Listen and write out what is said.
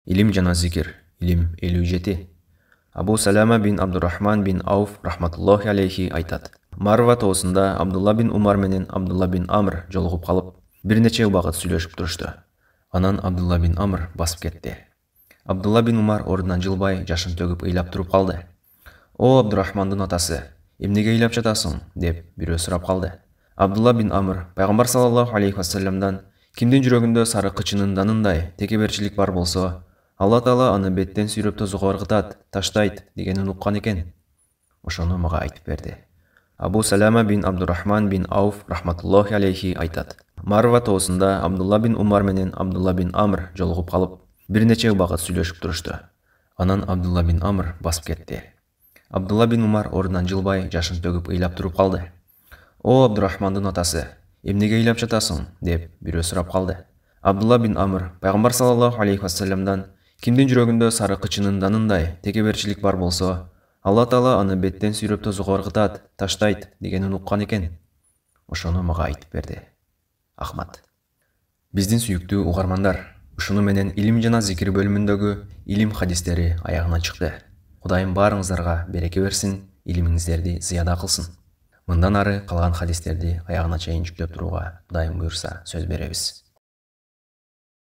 Илим жана зикир. Илим 57. Абу Салама бин Абдуррахман бин Ауф рахматуллахи алейхи айтат. Марва тоосунда Абдулла бин Умар менен Абдулла бин Амр жолугуп калып, бир нече убакыт сүйлөшүп турушту. Анан Абдулла бин Амр басып кетти. Абдулла бин Умар ордунан жылбай, жашын төгүп ыйлап туруп калды. О Абдуррахмандын атасы, эмнеге ыйлап жатасың? Деп бирөө сурап калды. Абдулла бин Амр пайгамбар саллаллаху алейхи вассаламдан кимдин жүрөгүндө сары кычынын данындай текеберчилик бар болсо, Алла Таала аны беттен сүйрөп тозуга ыргытат, таштайт дегенин уккан экен. Ошону мага айтып берди. Абу Салама бин Абдуррахман бин Ауф рахматуллахи алейхи айтат. Марва тоосунда Абдулла бин Умар менен Абдулла бин Амр жолугуп калып, бир нече убакыт сүйлөшүп турушту. Анан Абдулла бин Амр басып кетти. Абдулла бин Умар ордунан жылбай, жашын төгүп ыйлап туруп калды. О Абдуррахмандын атасы, эмнеге ыйлап жатасың? Деп бирөө сурап калды. Абдулла бин Амр пайгамбар саллаллаху алейхи вассаламдан кимдин жүрөгүндө сары кычынын данындай текеберчилик бар болсо, Алла Таала аны беттен сүйрөп тозуга ыргытат, таштайт дегенин уккан экен. Ошону мага айтып берди. Ахмат. Биздин сүйүктүү угармандар, ушуну менен илим жана зикир бөлүмүндөгү илим хадистери аягына чыкты. Кудайым баарыңыздарга береке берсин, илимиңиздерди зыяда кылсын. Мындан ары калган хадистерди аягына чейин жүктөп турууга Кудайым буйрса сөз беребиз.